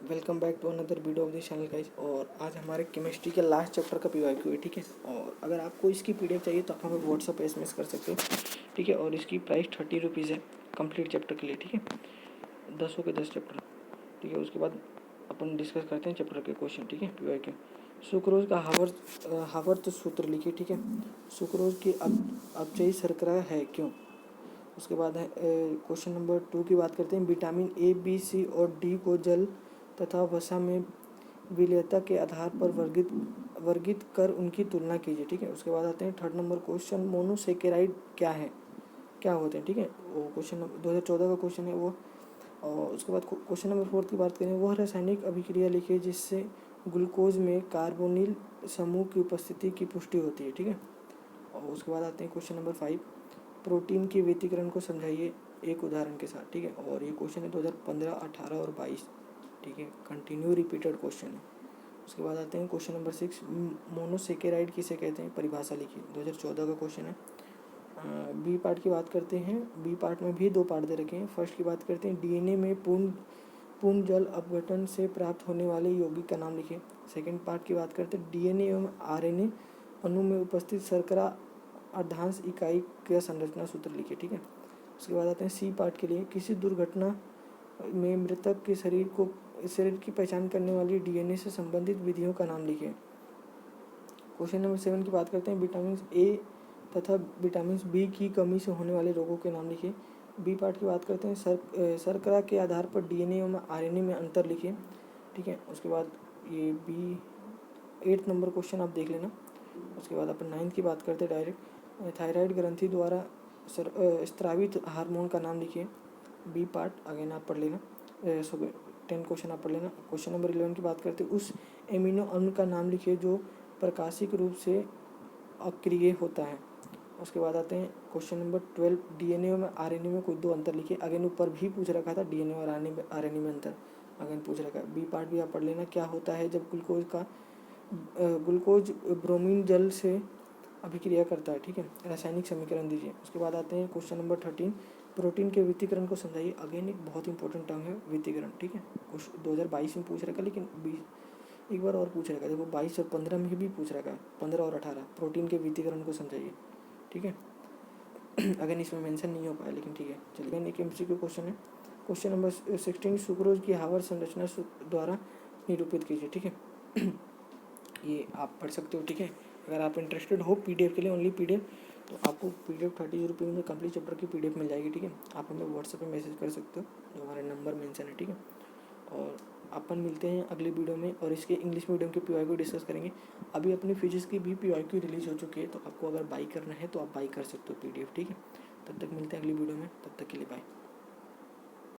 Welcome back to another video of this channel guys. और आज हमारे केमिस्ट्री के लास्ट चैप्टर का पीवाईक्यू है, ठीक है। और अगर आपको इसकी पीडीएफ चाहिए तो आप हमें व्हाट्सएप पे एसएमएस कर सकते हो, ठीक है। और इसकी प्राइस 30 रुपीज़ है कंप्लीट चैप्टर के लिए, ठीक है। 10 के 10 चैप्टर, ठीक है। उसके बाद अपन डिस्कस करते हैं चैप्टर के क्वेश्चन, ठीक है। पीवाईक्यू सुक्रोज का हावर्त सूत्र लिखिए, ठीक है। सुक्रोज की अपचयी शर्करा है क्यों। उसके बाद है क्वेश्चन नंबर 2 की बात करते हैं। विटामिन ए, बी, सी और डी को जल तथा वसा में विलेयता के आधार पर वर्गित कर उनकी तुलना कीजिए, ठीक है। उसके बाद आते हैं थर्ड नंबर क्वेश्चन, मोनोसेकेराइड क्या होते हैं, ठीक है। वो क्वेश्चन 2014 का क्वेश्चन है वो। और उसके बाद क्वेश्चन नंबर 4 की बात करें, वह रासायनिक अभिक्रिया लिखिए जिससे ग्लूकोज में कार्बोनिल समूह की उपस्थिति की पुष्टि होती है, ठीक है। और उसके बाद आते हैं क्वेश्चन नंबर 5, प्रोटीन के व्यतिकरण को समझाइए एक उदाहरण के साथ, ठीक है। और ये क्वेश्चन है 2015, 18 और 22, ठीक है। कंटिन्यू रिपीटेड क्वेश्चन है। उसके बाद आते हैं क्वेश्चन नंबर 6, मोनोसेकेराइड किसे कहते हैं, परिभाषा लिखिए। 2014 का क्वेश्चन है। बी पार्ट की बात करते हैं। बी पार्ट में भी 2 पार्ट दे रखे हैं। फर्स्ट की बात करते हैं, डीएनए में पूर्ण जल अपघटन से प्राप्त होने वाले यौगिक का नाम लिखिए। सेकेंड पार्ट की बात करते हैं, डीएनए एवं आरएनए अणु में उपस्थित शर्करा अर्धांश इकाई क्रिया संरचना सूत्र लिखिए, ठीक है। उसके बाद आते हैं सी पार्ट के लिए, किसी दुर्घटना में मृतक के शरीर की पहचान करने वाली डीएनए से संबंधित विधियों का नाम लिखिए। क्वेश्चन नंबर 7 की बात करते हैं, विटामिन ए तथा विटामिन बी की कमी से होने वाले रोगों के नाम लिखिए। बी पार्ट की बात करते हैं, शर्करा के आधार पर डीएनए एवं आरएनए में अंतर लिखिए, ठीक है। उसके बाद ये बी 8 नंबर क्वेश्चन आप देख लेना। उसके बाद अपन 9 की बात करते हैं डायरेक्ट, थायराइड ग्रंथि द्वारा स्त्रावित हार्मोन का नाम लिखिए। बी पार्ट अगेन आप पढ़ लेना, 10 क्वेश्चन आप पढ़ लेना। क्वेश्चन नंबर 11 की बात करते हैं, उस एमिनो अम्ल का नाम लिखिए जो प्रकाशिक रूप से अक्रिय होता है। उसके बाद आते हैं क्वेश्चन नंबर 12, डीएनए में आरएनए में कोई 2 अंतर लिखिए। अगेन ऊपर भी पूछ रखा था डीएनए और आरएनए में अंतर, अगेन पूछ रखा है। बी पार्ट भी आप पढ़ लेना, क्या होता है जब ग्लूकोज ब्रोमीन जल से अभिक्रिया करता है, ठीक है। रासायनिक समीकरण दीजिए। उसके बाद आते हैं क्वेश्चन नंबर 13, प्रोटीन के व्यतिकरण को समझाइए। अगेन एक बहुत इंपॉर्टेंट टर्म है व्यतिकरण, ठीक है। कुछ 2022 में पूछ रखा है, लेकिन 20 एक बार और पूछ रखा है। देखो 22 और 15 में भी पूछ रखा है, 15 और 18, प्रोटीन के व्यतिकरण को समझाइए, ठीक है। अगेन इसमें मेंशन नहीं हो पाया, लेकिन ठीक है चलिए। एक एमसीक्यू क्वेश्चन है। क्वेश्चन नंबर 16, सुक्रोज की हावर संरचना द्वारा निरूपित कीजिए, ठीक है। ये आप पढ़ सकते हो, ठीक है। अगर आप इंटरेस्टेड हो पीडीएफ के लिए, ओनली पीडीएफ, तो आपको पीडीएफ 30 रुपये में कंप्लीट चैप्टर की पीडीएफ मिल जाएगी, ठीक है। आप हमें व्हाट्सएप पे मैसेज कर सकते हो, जो हमारा नंबर मेंशन है, ठीक है। और अपन मिलते हैं अगले वीडियो में, और इसके इंग्लिश मीडियम के पीवाईक्यू डिस्कस करेंगे। अभी अपनी फिजिक्स की भी पीवाईक्यू रिलीज हो चुकी है, तो आपको अगर बाई करना है तो आप बाई कर सकते हो पीडीएफ, ठीक है। तब तक मिलते हैं अगली वीडियो में, तब तक के लिए बाय।